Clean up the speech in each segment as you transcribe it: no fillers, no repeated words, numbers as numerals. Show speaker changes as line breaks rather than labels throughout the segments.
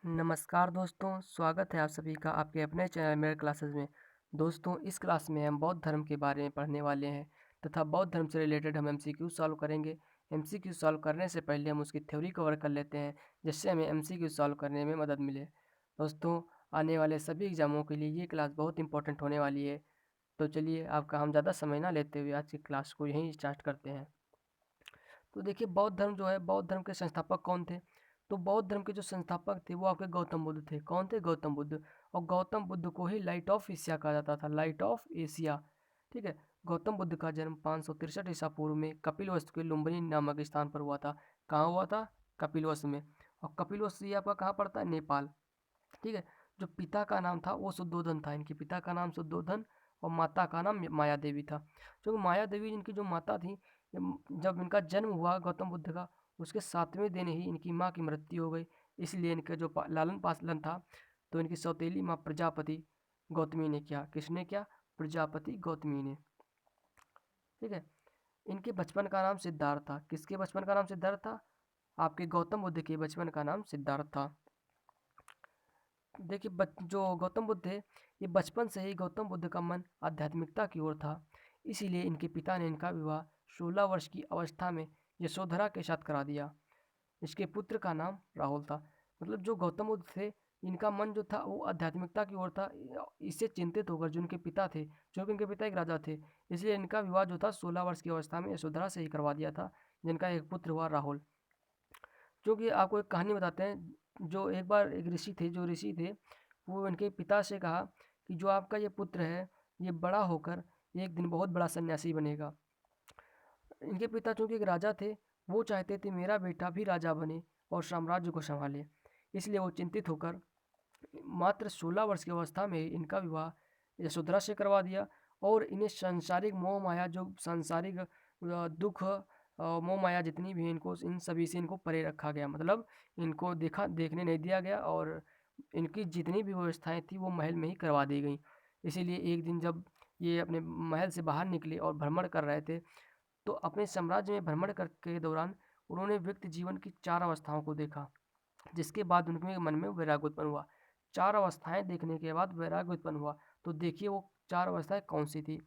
नमस्कार दोस्तों, स्वागत है आप सभी का आपके अपने चैनल मेरे क्लासेस में। दोस्तों, इस क्लास में हम बौद्ध धर्म के बारे में पढ़ने वाले हैं तथा बौद्ध धर्म से रिलेटेड हम एमसीक्यू सॉल्व करेंगे। एमसीक्यू सॉल्व करने से पहले हम उसकी थ्योरी कवर कर लेते हैं, जिससे हमें एमसीक्यू सॉल्व करने में मदद मिले। दोस्तों, आने वाले सभी एग्जामों के लिए ये क्लास बहुत इंपॉर्टेंट होने वाली है। तो चलिए, आपका हम ज़्यादा समय ना लेते हुए आज की क्लास को यहीं स्टार्ट करते हैं। तो देखिए, बौद्ध धर्म जो है, बौद्ध धर्म के संस्थापक कौन थे? तो बौद्ध धर्म के जो संस्थापक थे वो आपके गौतम बुद्ध थे। कौन थे? गौतम बुद्ध। और गौतम बुद्ध को ही लाइट ऑफ एशिया कहा जाता था, लाइट ऑफ एशिया। ठीक है। गौतम बुद्ध का जन्म 563 ईसा पूर्व में कपिलवस्तु के लुम्बिनी नामक स्थान पर हुआ था। कहाँ हुआ था? कपिलवस्तु में। और कपिलवस्तु ये आपका कहाँ पड़ता है? नेपाल। ठीक है। जो पिता का नाम था वो शुद्धोधन था, इनके पिता का नाम शुद्धोधन और माता का नाम माया देवी था। जो माया देवी इनकी जो माता थी, जब इनका जन्म हुआ गौतम बुद्ध का, उसके 7वें दिन ही इनकी माँ की मृत्यु हो गई। इसलिए इनका जो लालन पालन था, तो इनकी सौतेली माँ प्रजापति गौतमी ने किया। किसने किया? प्रजापति गौतमी ने। ठीक है। इनके बचपन का नाम सिद्धार्थ था। किसके बचपन का नाम सिद्धार्थ था? आपके गौतम बुद्ध के बचपन का नाम सिद्धार्थ था। देखिए, जो गौतम बुद्ध थे, ये बचपन से ही गौतम बुद्ध का मन आध्यात्मिकता की ओर था। इसीलिए इनके पिता ने इनका विवाह 16 वर्ष की अवस्था में यशोधरा के साथ करा दिया। इसके पुत्र का नाम राहुल था। मतलब जो गौतम बुद्ध थे, इनका मन जो था वो आध्यात्मिकता की ओर था। इससे चिंतित होकर जो इनके पिता थे, जो कि इनके पिता एक राजा थे, इसलिए इनका विवाह जो था 16 वर्ष की अवस्था में यशोधरा से ही करवा दिया था, जिनका एक पुत्र हुआ राहुल। जो कि आपको एक कहानी बताते हैं। जो एक बार एक ऋषि थे, जो ऋषि थे वो इनके पिता से कहा कि जो आपका ये पुत्र है, ये बड़ा होकर एक दिन बहुत बड़ा सन्यासी बनेगा। इनके पिता चूंकि एक राजा थे, वो चाहते थे मेरा बेटा भी राजा बने और साम्राज्य को संभाले। इसलिए वो चिंतित होकर मात्र 16 वर्ष की अवस्था में इनका विवाह यशोधरा से करवा दिया। और इन्हें सांसारिक मोह माया, जो सांसारिक दुख मोह माया जितनी भी हैं, इनको इन सभी से इनको परे रखा गया। मतलब इनको देखने नहीं दिया गया, और इनकी जितनी भी व्यवस्थाएं थी वो महल में ही करवा दी गई। इसीलिए एक दिन जब ये अपने महल से बाहर निकले और भ्रमण कर रहे थे, तो अपने साम्राज्य में भ्रमण के दौरान उन्होंने व्यक्ति जीवन की 4 अवस्थाओं को देखा, जिसके बाद उनके मन में वैराग्य उत्पन्न हुआ। 4 अवस्थाएं देखने के बाद वैराग्य उत्पन्न हुआ। तो देखिए वो 4 अवस्थाएं कौन सी थी।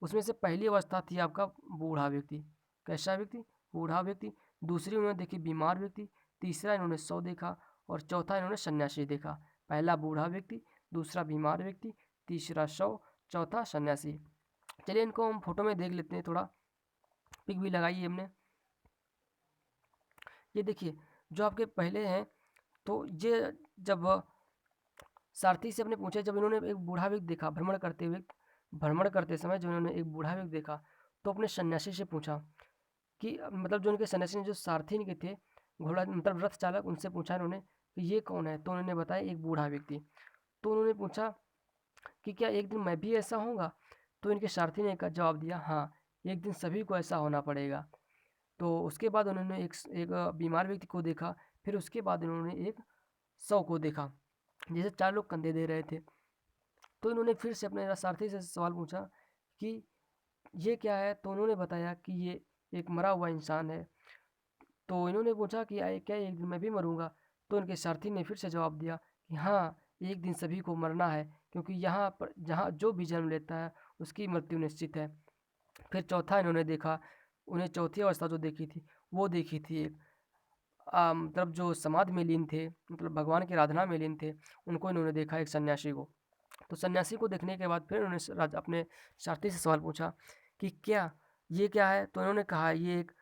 उसमें से पहली अवस्था थी आपका बूढ़ा व्यक्ति। कैसा व्यक्ति? बूढ़ा व्यक्ति। दूसरी उन्होंने देखी बीमार व्यक्ति। तीसरा इन्होंने शव देखा। और चौथा इन्होंने सन्यासी देखा। पहला बूढ़ा व्यक्ति, दूसरा बीमार व्यक्ति, तीसरा शव, चौथा सन्यासी। चलिए इनको हम फोटो में देख लेते हैं। थोड़ा पिक भी लगाई है हमने। ये देखिए, जो आपके पहले हैं, तो ये जब सारथी से अपने पूछे, जब इन्होंने एक बूढ़ा व्यक्ति देखा भ्रमण करते समय जो इन्होंने एक बूढ़ा व्यक्ति देखा, तो अपने सन्यासी से पूछा कि मतलब जो उनके सन्यासी ने, जो सारथी इनके थे, घोड़ा मतलब रथ चालक, उनसे पूछा इन्होंने कि ये कौन है? तो उन्होंने बताया एक बूढ़ा व्यक्ति। तो उन्होंने पूछा कि क्या एक दिन मैं भी ऐसा होऊंगा? तो इनके सारथी ने जवाब दिया, हाँ, एक दिन सभी को ऐसा होना पड़ेगा। तो उसके बाद उन्होंने एक बीमार व्यक्ति को देखा। फिर उसके बाद उन्होंने एक शव को देखा, जैसे 4 लोग कंधे दे रहे थे। तो इन्होंने फिर से अपने सारथी से सवाल पूछा कि ये क्या है? तो उन्होंने बताया कि ये एक मरा हुआ इंसान है। तो इन्होंने पूछा कि आए क्या एक दिन मैं भी मरूंगा? तो उनके सारथी ने फिर से जवाब दिया कि हाँ, एक दिन सभी को मरना है, क्योंकि यहाँ पर जहाँ जो भी जन्म लेता है उसकी मृत्यु निश्चित है। फिर चौथा इन्होंने देखा, उन्हें चौथी अवस्था जो देखी थी, वो देखी थी एक मतलब जो समाधि में लीन थे, मतलब भगवान की आराधना में लीन थे, उनको इन्होंने देखा, एक सन्यासी को। तो सन्यासी को देखने के बाद फिर उन्होंने अपने सारथी से सवाल पूछा कि क्या ये क्या है? तो इन्होंने कहा ये एक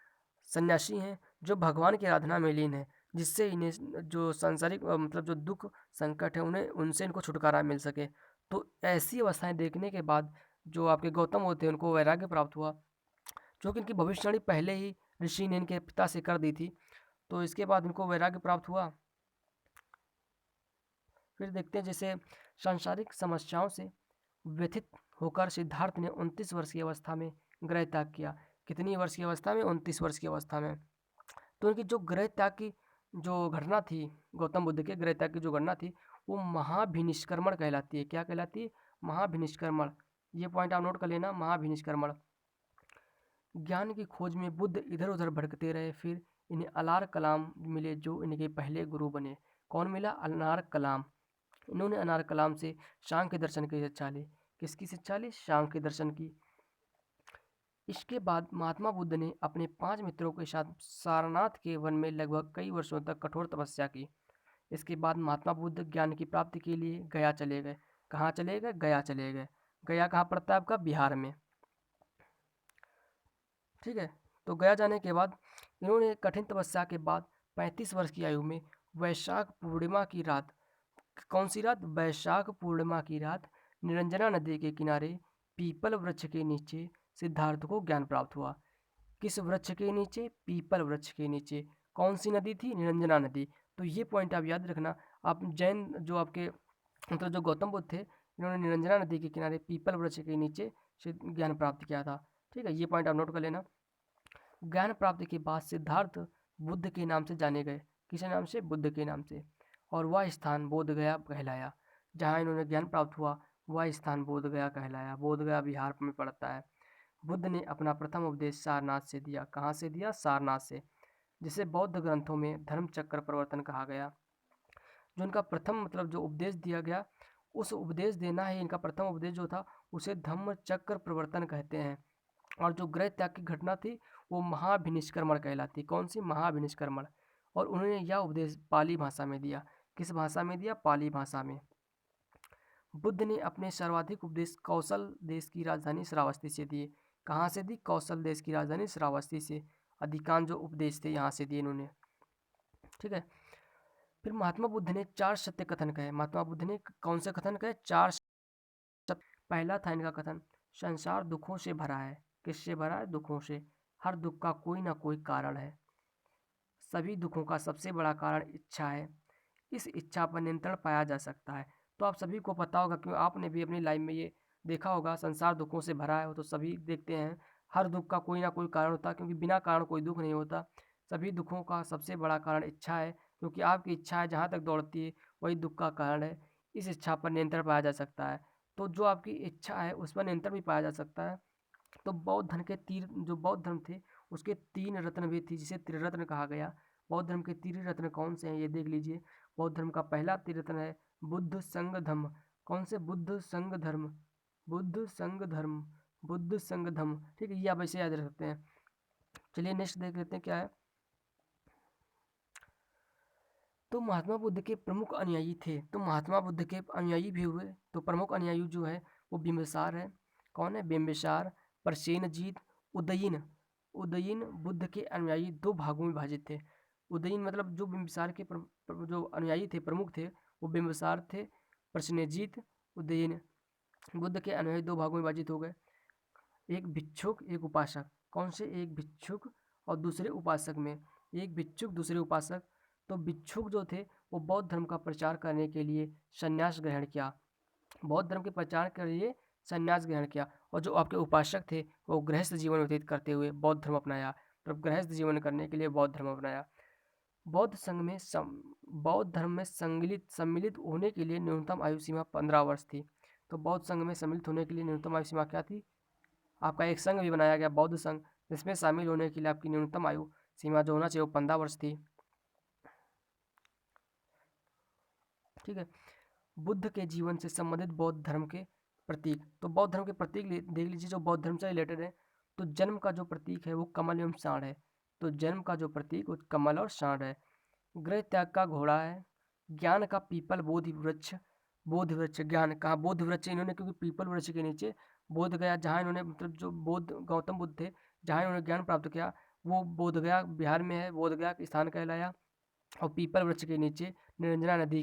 सन्यासी हैं जो भगवान की आराधना में लीन है, जिससे इन्हें जो सांसारिक मतलब जो दुख संकट है, उन्हें उनसे इनको छुटकारा मिल सके। तो ऐसी अवस्थाएं देखने के बाद जो आपके गौतम होते हैं, उनको वैराग्य प्राप्त हुआ, जो कि इनकी भविष्यवाणी पहले ही ऋषि ने इनके पिता से कर दी थी। तो इसके बाद इनको वैराग्य प्राप्त हुआ। फिर देखते हैं, जैसे सांसारिक समस्याओं से व्यथित होकर सिद्धार्थ ने 29 वर्ष की अवस्था में गृह त्याग किया। कितनी वर्ष की अवस्था में? 29 वर्ष की अवस्था में। तो उनकी जो गृह त्याग की जो घटना थी, गौतम बुद्ध के गृह त्याग की जो घटना थी, वो महाभिनिष्क्रमण कहलाती है। क्या कहलाती है? महाभिनिष्क्रमण। ये पॉइंट आप नोट कर लेना, महाभिनिष्क्रमण। ज्ञान की खोज में बुद्ध इधर उधर भटकते रहे। फिर इन्हें अलार कलाम मिले, जो इनके पहले गुरु बने। कौन मिला? अनार कलाम। इन्होंने अनार कलाम से सांख्य दर्शन की शिक्षा ली। किसकी शिक्षा ली? सांख्य दर्शन की। इसके बाद महात्मा बुद्ध ने अपने 5 मित्रों के साथ सारनाथ के वन में लगभग कई वर्षों तक कठोर तपस्या की। इसके बाद महात्मा बुद्ध ज्ञान की प्राप्ति के लिए गया चले गए। कहाँ चले गए? गया चले गए। गया कहाँ पड़ता है आपका? बिहार में। ठीक है। तो गया जाने के बाद इन्होंने कठिन तपस्या के बाद 35 वर्ष की आयु में वैशाख पूर्णिमा की रात, कौन सी रात? वैशाख पूर्णिमा की रात निरंजना नदी के किनारे पीपल वृक्ष के नीचे सिद्धार्थ को ज्ञान प्राप्त हुआ। किस वृक्ष के नीचे? पीपल वृक्ष के नीचे। कौन सी नदी थी? निरंजना नदी। तो ये पॉइंट आप याद रखना। आप जैन जो आपके मतलब जो गौतम बुद्ध थे, इन्होंने निरंजना नदी के किनारे पीपल वृक्ष के नीचे से ज्ञान प्राप्त किया था। ठीक है, ये पॉइंट आप नोट कर लेना। ज्ञान प्राप्ति के बाद सिद्धार्थ बुद्ध के नाम से जाने गए। किस नाम से? बुद्ध के नाम से। और वह स्थान बोधगया कहलाया। जहाँ इन्होंने ज्ञान प्राप्त हुआ वह स्थान बोधगया कहलाया। बोधगया बिहार में पड़ता है। बुद्ध ने अपना प्रथम उपदेश सारनाथ से दिया। कहाँ से दिया? सारनाथ से, जिसे बौद्ध ग्रंथों में धर्म चक्र प्रवर्तन कहा गया। जो इनका प्रथम मतलब जो उपदेश दिया गया, उस उपदेश देना ही इनका प्रथम उपदेश जो था उसे धम्म चक्र प्रवर्तन कहते हैं। और जो गृह त्याग की घटना थी वो महाभिनिष्क्रमण कहलाती। कौन सी? महाभिनिष्क्रमण। और उन्होंने यह उपदेश पाली भाषा में दिया। किस भाषा में दिया? पाली भाषा में। बुद्ध ने अपने सर्वाधिक उपदेश कौशल देश की राजधानी श्रावस्ती से दिए। कहाँ से दी? कौशल देश की राजधानी श्रावस्ती से। अधिकांश जो उपदेश थे यहाँ से दिए इन्होंने। ठीक है। फिर महात्मा बुद्ध ने 4 सत्य कथन कहे। महात्मा बुद्ध ने कौन से कथन कहे? 4 सत्य। पहला था इनका कथन, संसार दुखों से भरा है। किससे भरा है? दुखों से। हर दुख का कोई ना कोई कारण है। सभी दुखों का सबसे बड़ा कारण इच्छा है। इस इच्छा पर नियंत्रण पाया जा सकता है। तो आप सभी को पता होगा, क्यों आपने भी अपनी लाइफ में ये देखा होगा, संसार दुखों से भरा है। वो तो सभी देखते हैं। हर दुख का कोई ना कोई कारण होता है, क्योंकि बिना कारण कोई दुख नहीं होता। सभी दुखों का सबसे बड़ा कारण इच्छा है, क्योंकि आपकी इच्छा है जहाँ तक दौड़ती है वही दुख का कारण है। इस इच्छा पर नियंत्रण पाया जा सकता है। तो जो आपकी इच्छा है उस पर नियंत्रण भी पाया जा सकता है। तो बौद्ध धर्म के तीर जो बौद्ध धर्म थे उसके 3 रत्न भी थी, जिसे त्रिरत्न कहा गया। बौद्ध धर्म के 3 रत्न कौन से हैं ये देख लीजिए। बौद्ध धर्म का पहला त्रिरत्न है बुद्ध संघ धम्म। कौन से? बुद्ध संघ धर्म, बुद्ध संघ धर्म, बुद्ध संघ धम्म। ठीक है, ये आप ऐसे याद रख सकते हैं। चलिए नेक्स्ट देख लेते हैं क्या है। तो महात्मा बुद्ध के प्रमुख अनुयायी थे। तो महात्मा बुद्ध के अनुयायी भी हुए। तो प्रमुख अनुयायी जो है वो बिंबिसार है। कौन है? बिंबिसार, प्रसेनजीत, उदयीन। उदयीन बुद्ध के अनुयायी 2 भागों में विभाजित थे। उदयीन मतलब जो बिंबिसार के जो अनुयायी थे, प्रमुख थे, वो बिंबिसार थे। प्रसेनजीत, उदयीन। बुद्ध के अनुयायी 2 भागों में विभाजित हो गए। एक भिक्षुक, एक उपासक। कौन से? एक भिक्षुक और दूसरे उपासक में। एक भिक्षुक, दूसरे उपासक। तो भिक्षुक जो थे वो बौद्ध धर्म का प्रचार करने के लिए संन्यास ग्रहण किया। बौद्ध धर्म के प्रचार के लिए संन्यास ग्रहण किया। और जो आपके उपासक थे वो गृहस्थ जीवन व्यतीत करते हुए बौद्ध धर्म अपनाया। तो गृहस्थ जीवन करने के लिए बौद्ध धर्म अपनाया। बौद्ध धर्म में सम्मिलित होने के लिए न्यूनतम आयु सीमा 15 वर्ष थी। तो बौद्ध संघ में सम्मिलित होने के लिए न्यूनतम आयु सीमा क्या थी? आपका एक संघ भी बनाया गया बौद्ध संघ, जिसमें शामिल होने के लिए आपकी न्यूनतम आयु सीमा जो होना चाहिए वो 15 वर्ष थी। ठीक है। बुद्ध के जीवन से संबंधित बौद्ध धर्म के प्रतीक। तो बौद्ध धर्म के प्रतीक देख लीजिए जो बौद्ध धर्म से रिलेटेड है। तो जन्म का जो प्रतीक है वो कमल एवं सांड है। तो जन्म का जो प्रतीक वो कमल और सांड है। गृह त्याग का घोड़ा है। ज्ञान का पीपल बोधि वृक्ष। बोधि वृक्ष ज्ञान कहाँ? बोधि वृक्ष इन्होंने, क्योंकि पीपल वृक्ष के नीचे बोध गया, जहाँ इन्होंने मतलब जो बोध गौतम बुद्ध थे जहाँ इन्होंने ज्ञान प्राप्त किया वो बोध गया बिहार में है। बोध गया स्थान कहलाया। और पीपल वृक्ष के नीचे निरंजना नदी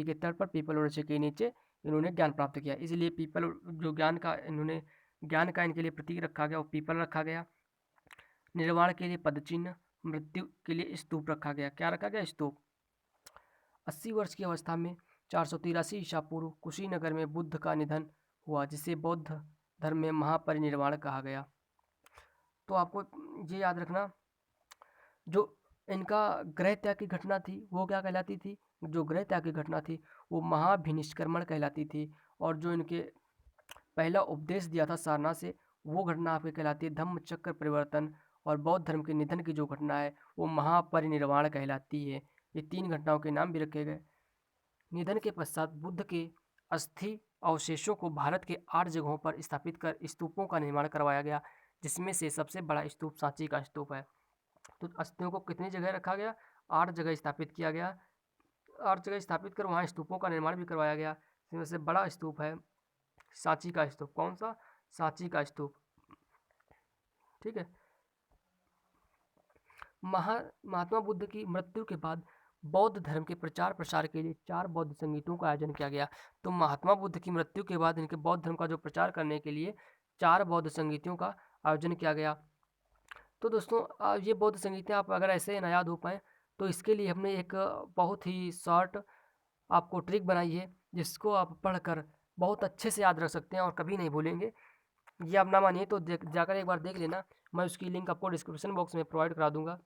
के तट पर पीपल वृक्ष के नीचे इन्होंने ज्ञान प्राप्त किया। इसलिए पीपल जो ज्ञान का इनके लिए प्रतीक रखा गया वो पीपल रखा गया। निर्वाण के लिए पदचिन्ह, मृत्यु के लिए स्तूप रखा गया। क्या रखा गया? स्तूप। 80 वर्ष की अवस्था में 483 ईसा पूर्व कुशीनगर में बुद्ध का निधन हुआ, जिसे बौद्ध धर्म में महापरिनिर्वाण कहा गया। तो आपको ये याद रखना, जो इनका गृह त्याग की घटना थी वो क्या कहलाती थी? जो गृह त्याग की घटना थी वो महाभिनिष्क्रमण कहलाती थी। और जो इनके पहला उपदेश दिया था सारनाथ से वो घटना आपके कहलाती है धम्म चक्र परिवर्तन। और बौद्ध धर्म के निधन की जो घटना है वो महापरिनिर्वाण कहलाती है। ये 3 घटनाओं के नाम भी रखे गए। निधन के पश्चात बुद्ध के अस्थि अवशेषों को भारत के 8 जगहों पर स्थापित कर स्तूपों का निर्माण करवाया गया, जिसमें से सबसे बड़ा स्तूप सांची का स्तूप है। तो अस्थियों को कितनी जगह रखा गया? 8 जगह स्थापित किया गया। 8 जगह स्थापित कर वहाँ स्तूपों का निर्माण भी करवाया गया, जिसमें से बड़ा स्तूप है सांची का स्तूप। कौन सा? सांची का स्तूप। ठीक है। महात्मा बुद्ध की मृत्यु के बाद बौद्ध धर्म के प्रचार प्रसार के लिए 4 बौद्ध संगीतों का आयोजन किया गया। तो महात्मा बुद्ध की मृत्यु के बाद इनके बौद्ध धर्म का जो प्रचार करने के लिए 4 बौद्ध संगीतों का आयोजन किया गया। तो दोस्तों ये बौद्ध संगीतें आप अगर ऐसे ना याद हो पाएँ तो इसके लिए हमने एक बहुत ही शॉर्ट आपको ट्रिक बनाई है, जिसको आप पढ़कर बहुत अच्छे से याद रख सकते हैं और कभी नहीं भूलेंगे। ये आप ना मानिए तो जाकर एक बार देख लेना, मैं उसकी लिंक आपको डिस्क्रिप्शन बॉक्स में प्रोवाइड करा दूंगा,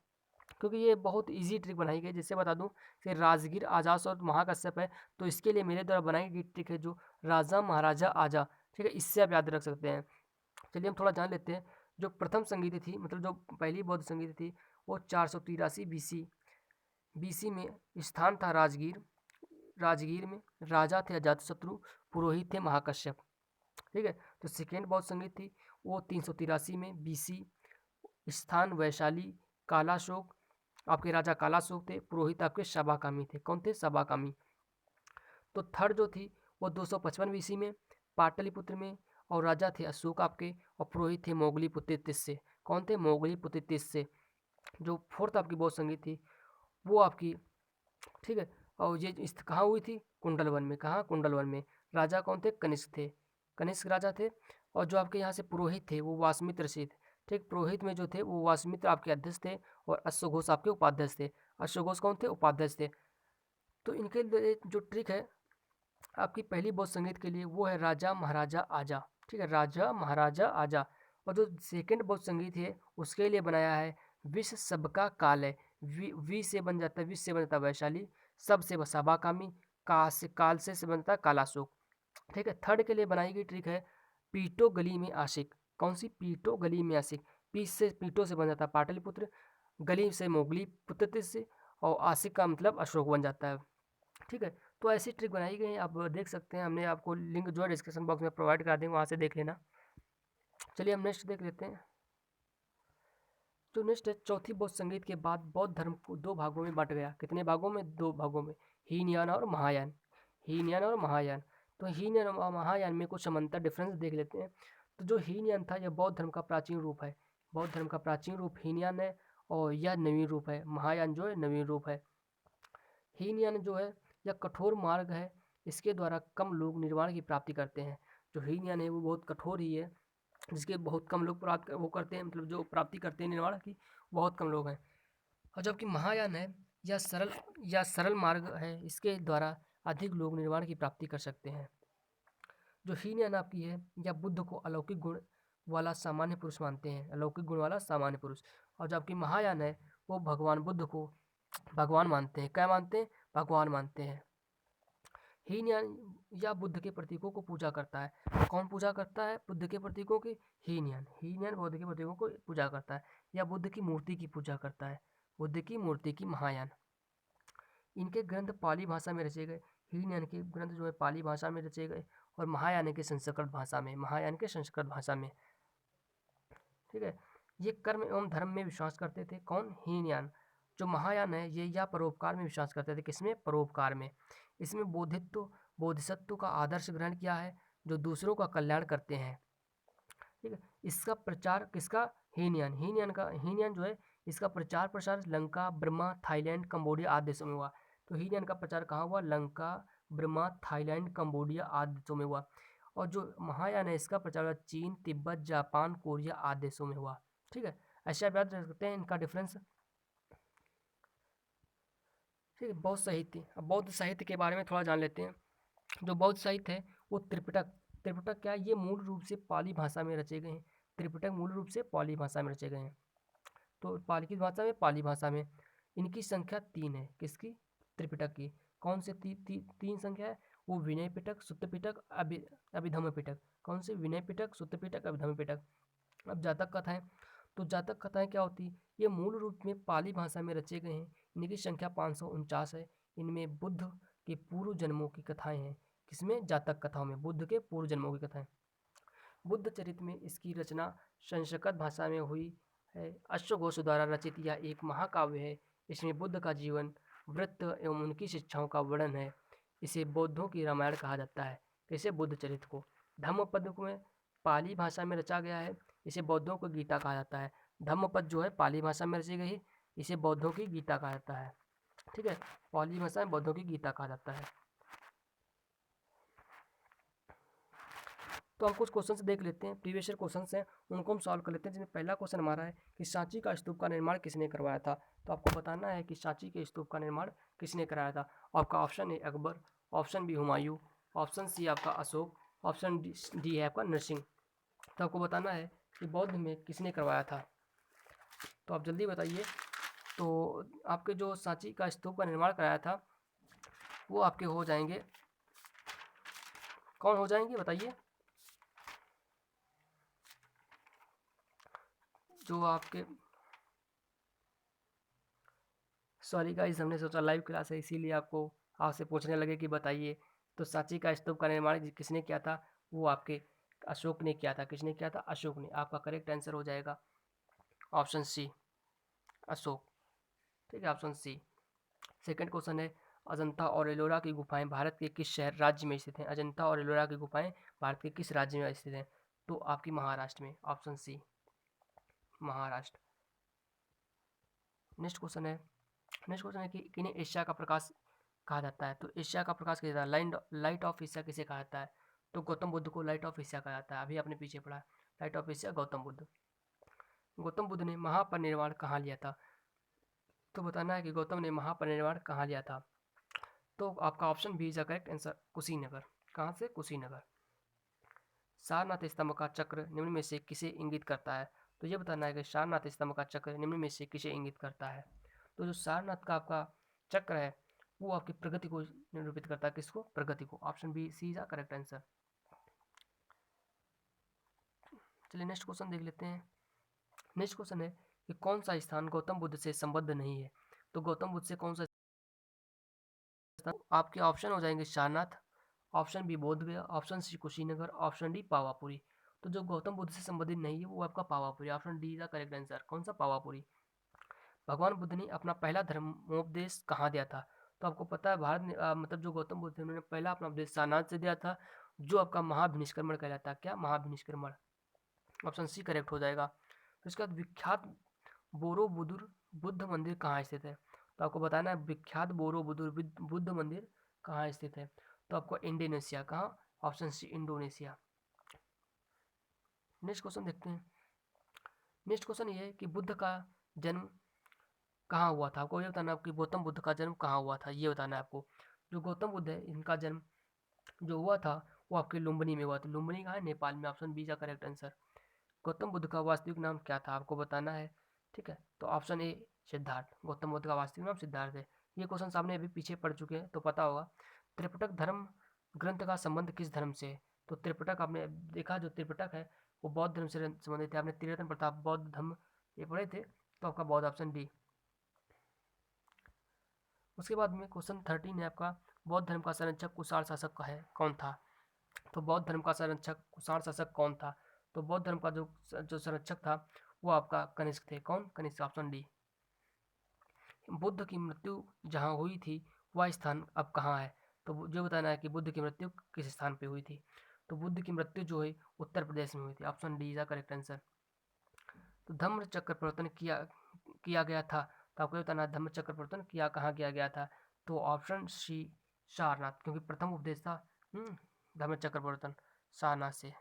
क्योंकि ये बहुत इजी ट्रिक बनाई गई। जिससे बता दूं कि राजगीर आजास और महाकश्यप है, तो इसके लिए मेरे द्वारा बनाई गई ट्रिक है जो राजा महाराजा आजा। ठीक है, इससे आप याद रख सकते हैं। चलिए हम थोड़ा जान लेते हैं। जो प्रथम संगीति थी, मतलब जो पहली बौद्ध संगीति थी, वो 483 बीसी में स्थान था राजगीर। राजगीर में राजा थे अजातशत्रु, पुरोहित थे महाकश्यप। ठीक है। तो सेकेंड बौद्ध संगीत थी वो 383 में बीसी, स्थान वैशाली, कालाशोक, आपके राजा कालाशोक थे, पुरोहित आपके सबाकामी थे। कौन थे? सबाकामी। तो थर्ड जो थी वो 255 बीसी में पाटलिपुत्र में, और राजा थे अशोक आपके, और पुरोहित थे मोगली पुत्र तिस्से। कौन थे? मोगली पुत्र तिस्से। जो फोर्थ आपकी बौद्ध संगीत थी वो आपकी, ठीक है, और ये कहाँ हुई थी? कुंडलवन में। कहाँ? कुंडलवन में। राजा कौन थे? कनिष्क थे। कनिष्क राजा थे। और जो आपके यहाँ से पुरोहित थे वो वासमित्र ऋषि थे। ठीक, पुरोहित में जो थे वो वासमित्र आपके अध्यक्ष थे, और अश्वघोष आपके उपाध्यक्ष थे। अश्वघोष कौन थे? उपाध्यक्ष थे। तो इनके लिए जो ट्रिक है आपकी पहली बौद्ध संगीत के लिए वो है राजा महाराजा आजा। ठीक है, राजा महाराजा आजा। और जो सेकंड बौद्ध संगीत है उसके लिए बनाया है विश्व सबका काल है। वी से बन जाता है, विश्व से बन जाता है वैशाली, सब से सबाकामी, काल से बनता है कालाशोक। ठीक है। थर्ड के लिए बनाई गई ट्रिक है पीटो गली में आशिक। कौन सी? पीटो गली में आशिक। पीटो से बन जाता है पाटलिपुत्र, गली से मोगली पुत्र से, और आशिक का मतलब अशोक बन जाता है। ठीक है। तो ऐसी ट्रिक बनाई गई है, आप देख सकते हैं। हमने आपको लिंक जो है डिस्क्रिप्शन बॉक्स में प्रोवाइड करा देंगे, वहाँ से देख लेना। चलिए हम नेक्स्ट देख लेते हैं। जो नेक्स्ट है, चौथी बौद्ध संगीत के बाद बौद्ध धर्म को 2 भागों में बांटा गया। कितने भागों में? 2 भागों में, हीनयान और महायान। हीनयान और महायान। तो हीनयान और महायान में कुछ समानता डिफरेंस देख लेते हैं। तो जो हीनयान था यह बौद्ध धर्म का प्राचीन रूप है। बौद्ध धर्म का प्राचीन रूप हीनयान है, और यह नवीन रूप है। महायान जो है नवीन रूप है। हीनयान जो है यह कठोर मार्ग है, इसके द्वारा कम लोग निर्वाण की प्राप्ति करते हैं। जो हीनयान है वो बहुत कठोर ही है, जिसके बहुत कम लोग प्राप्त वो करते हैं, मतलब जो प्राप्ति करते हैं निर्वाण की, बहुत कम लोग हैं। और जबकि महायान है या सरल मार्ग है, इसके द्वारा अधिक लोग निर्वाण की प्राप्ति कर सकते हैं। जो हीनयान आपकी है या बुद्ध को अलौकिक गुण वाला सामान्य पुरुष मानते हैं, अलौकिक गुण वाला सामान्य पुरुष। और जबकि महायान है वो भगवान बुद्ध को भगवान मानते हैं। क्या मानते हैं? भगवान मानते हैं। हीनयान या बुद्ध के प्रतीकों को पूजा करता है। कौन पूजा करता है बुद्ध के प्रतीकों की? हीनयान। हीनयान बुद्ध के प्रतीकों को पूजा करता है, या बुद्ध की मूर्ति की पूजा करता है। बुद्ध की मूर्ति की महायान। इनके ग्रंथ पाली भाषा में रचे गए। हीनयान के ग्रंथ जो है पाली भाषा में रचे गए, और महायान के संस्कृत भाषा में। महायान के संस्कृत भाषा में। ठीक है। ये कर्म एवं धर्म में विश्वास करते थे। कौन? हीनयान। जो महायान है ये या परोपकार में विश्वास करते थे। किसमें? परोपकार में। इसमें बोधिसत्व का आदर्श ग्रहण किया है, जो दूसरों का कल्याण करते हैं। ठीक है। इसका प्रचार किसका? हीनयान। हीनयान जो है इसका प्रचार प्रसार लंका, बर्मा, थाईलैंड, कंबोडिया आदि देशों में हुआ। तो हीनयान का प्रचार कहाँ हुआ? लंका, बर्मा, थाईलैंड, कंबोडिया आदि देशों में हुआ। और जो महायान है इसका प्रचार चीन, तिब्बत, जापान, कोरिया आदि देशों में हुआ। ठीक है। ऐसे आप याद रख सकते हैं इनका डिफरेंस। ठीक है। बौद्ध साहित्य। अब बौद्ध साहित्य के बारे में थोड़ा जान लेते हैं। जो बौद्ध साहित्य है वो त्रिपिटक क्या है? ये मूल रूप से पाली भाषा में रचे गए हैं। त्रिपिटक मूल रूप से पाली भाषा में रचे गए हैं। तो पाली किस भाषा में? पाली भाषा में। इनकी संख्या 3 है। किसकी? त्रिपिटक की। कौन से 3 संख्या है? वो विनय पिटक, सुत्त पिटक, अभिधम्म पिटक। कौन से? विनय पिटक, सुत्त पिटक, अभिधम्म पिटक। अब जातक कथाएं। तो जातक कथाएं क्या होती है? ये मूल रूप में पाली भाषा में रचे गए हैं। इनकी संख्या 549 है। इनमें बुद्ध के पूर्व जन्मों की कथाएं हैं। किसमें? जातक कथाओं में बुद्ध के पूर्व जन्मों की कथाएं। बुद्ध चरित्र में इसकी रचना संस्कृत भाषा में हुई है। अश्वघोष द्वारा रचित यह एक महाकाव्य है। इसमें बुद्ध का जीवन वृत्त एवं उनकी शिक्षाओं का वर्णन है। इसे बौद्धों की रामायण कहा जाता है। कैसे? बुद्ध चरित्र को धम्मपद में पाली भाषा में रचा गया है। इसे बौद्धों को गीता कहा जाता है। धम्मपद जो है पाली भाषा में रची गई, इसे बौद्धों की गीता कहा जाता है। ठीक है, पाली भाषा में बौद्धों की गीता कहा जाता है। तो हम कुछ क्वेश्चन देख लेते हैं, प्रीवियस ईयर क्वेश्चन हैं, उनको हम सॉल्व कर लेते हैं। जिसमें पहला क्वेश्चन हमारा है कि सांची का स्तूप का निर्माण किसने करवाया था। तो आपको बताना है कि सांची के स्तूप का निर्माण किसने कराया था। आपका option A Akbar, option B Humayun, option C आपका अशोक, ऑप्शन डी है आपका नरसिंह। तो आपको बताना है कि बौद्ध में किसने करवाया था। तो आप जल्दी बताइए। तो आपके जो सांची का स्तूप का निर्माण कराया था वो आपके हो जाएंगे, कौन हो जाएंगे बताइए। जो आपके, सॉरी गाइस, हमने सोचा लाइव क्लास है इसीलिए आपसे पूछने लगे कि बताइए। तो सांची का स्तूप का निर्माण किसने किया था? वो आपके अशोक ने किया था। किसने किया था? अशोक ने। आपका करेक्ट आंसर हो जाएगा ऑप्शन सी, अशोक। ठीक है, ऑप्शन सी। सेकंड क्वेश्चन है, अजंता और एलोरा की गुफाएं भारत के किस शहर राज्य में स्थित हैं? अजंता और एलोरा की गुफाएं भारत के किस राज्य में स्थित हैं? तो आपकी महाराष्ट्र में, option C, Maharashtra. Next question है, कि किन्हें एशिया का प्रकाश कहा जाता है? तो एशिया का प्रकाश किया जाता है, लाइट ऑफ एशिया किसे कहा जाता है? तो गौतम बुद्ध को लाइट ऑफ एशिया कहा जाता है। अभी आपने पीछे पढ़ा, light of Asia Gautam Buddha. Gautam Buddha ने महापरिनिर्वाण कहाँ लिया था? तो बताना है कि गौतम ने महापरिनिर्वाण कहाँ लिया था। तो आपका option B is correct answer, Kushinagar. कहाँ से? कुशीनगर। सारनाथ स्तंभ का चक्र निम्न में से किसे इंगित करता है? तो ये बताना है कि सारनाथ स्तंभ का चक्र निम्न में से किसे इंगित करता है। तो जो सारनाथ का आपका चक्र है वो आपकी प्रगति को निरूपित करता है। किसको? प्रगति को। Option B C is correct answer. चलिए नेक्स्ट क्वेश्चन देख लेते हैं। नेक्स्ट क्वेश्चन है कि कौन सा स्थान गौतम बुद्ध से संबद्ध नहीं है? तो गौतम बुद्ध से कौन सा स्थान? आपके ऑप्शन हो जाएंगे Sarnath, option B Bodh Gaya, option C Kushinagar, option D Pawapuri. तो जो गौतम बुद्ध से संबंधित नहीं है वो आपका Pawapuri. Option D is correct answer. कौन सा? पावापुरी। भगवान बुद्ध ने अपना पहला धर्मोपदेश कहाँ दिया था? तो आपको पता है भारत ने मतलब जो गौतम बुद्ध थे उन्होंने पहला अपना उपदेश सारनाथ से दिया था, जो आपका महाभिनिष्क्रमण कहलाता है। क्या? महाभिनिष्क्रमण। ऑप्शन सी करेक्ट हो जाएगा। तो इसके बाद विख्यात बोरोबुदुर बुद्ध मंदिर कहाँ स्थित है? तो आपको बताना है विख्यात बोरोबुदुर बुद्ध मंदिर कहाँ स्थित है। तो आपको इंडोनेशिया। कहाँ? Option C, Indonesia. Next question देखते हैं। नेक्स्ट क्वेश्चन ये है कि बुद्ध का जन्म कहाँ हुआ था? आपको ये बताना है कि गौतम बुद्ध का जन्म कहाँ हुआ था, ये बताना है आपको। जो गौतम बुद्ध है इनका जन्म जो हुआ था वो आपके लुम्बिनी में हुआ था। लुम्बिनी कहाँ है? नेपाल में। ऑप्शन बी का करेक्ट आंसर। गौतम बुद्ध का वास्तविक नाम क्या था? आपको बताना है। ठीक है, तो ऑप्शन ए सिद्धार्थ। गौतम बुद्ध का वास्तविक नाम सिद्धार्थ है। ये क्वेश्चन आपने अभी पीछे पढ़ चुके हैं तो पता होगा। त्रिपिटक धर्म ग्रंथ का संबंध किस धर्म से है? तो त्रिपिटक आपने देखा, जो त्रिपिटक है वो बौद्ध धर्म से संबंधित है। आपने त्रिरत्न प्रताप बौद्ध धर्म ये पढ़े थे, तो आपका बौद्ध, ऑप्शन डी। उसके बाद में क्वेश्चन 13 है आपका, बौद्ध धर्म का संरक्षक कुषाण शासक है कौन था? तो बौद्ध धर्म का संरक्षक कुषाण शासक कौन था? तो बौद्ध धर्म का जो जो संरक्षक था वो आपका कनिष्क थे। कौन? कनिष्क। Option D. बुद्ध की मृत्यु जहाँ हुई थी वह स्थान अब कहाँ है? तो जो बताना है कि बुद्ध की मृत्यु किस स्थान पे हुई थी। तो बुद्ध की मृत्यु जो है उत्तर प्रदेश में हुई थी। Option D is correct answer. तो धम्म चक्र प्रवर्तन किया किया गया था। तो आपको बताना है धम्म चक्र प्रवर्तन किया कहाँ किया गया था। तो ऑप्शन सी, सारनाथ, क्योंकि प्रथम उपदेश था धम्म चक्र प्रवर्तन सारनाथ से।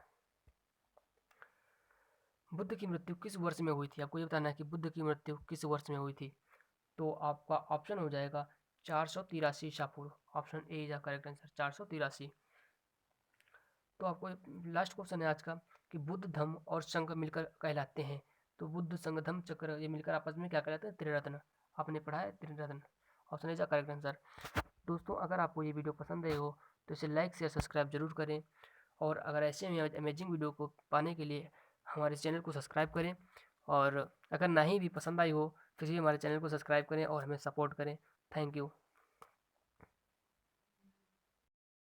बुद्ध की मृत्यु किस वर्ष में हुई थी? आपको ये बताना है कि बुद्ध की मृत्यु किस वर्ष में हुई थी। तो आपका ऑप्शन हो जाएगा 483 ईसा पूर्व। Option A is correct answer, 483। तो आपको लास्ट क्वेश्चन है आज का कि बुद्ध धम्म और संघ मिलकर कहलाते हैं। तो बुद्ध संघ धम्म चक्र ये मिलकर आपस में क्या कहलाते हैं? त्रिरत्न। आपने पढ़ा है त्रिरत्न। Option is correct answer. दोस्तों अगर आपको ये वीडियो पसंद आई हो तो इसे लाइक शेयर सब्सक्राइब जरूर करें, और अगर ऐसे अमेजिंग वीडियो को पाने के लिए हमारे चैनल को सब्सक्राइब करें। और अगर नहीं भी पसंद आई हो फिर भी हमारे चैनल को सब्सक्राइब करें और हमें सपोर्ट करें। Thank you.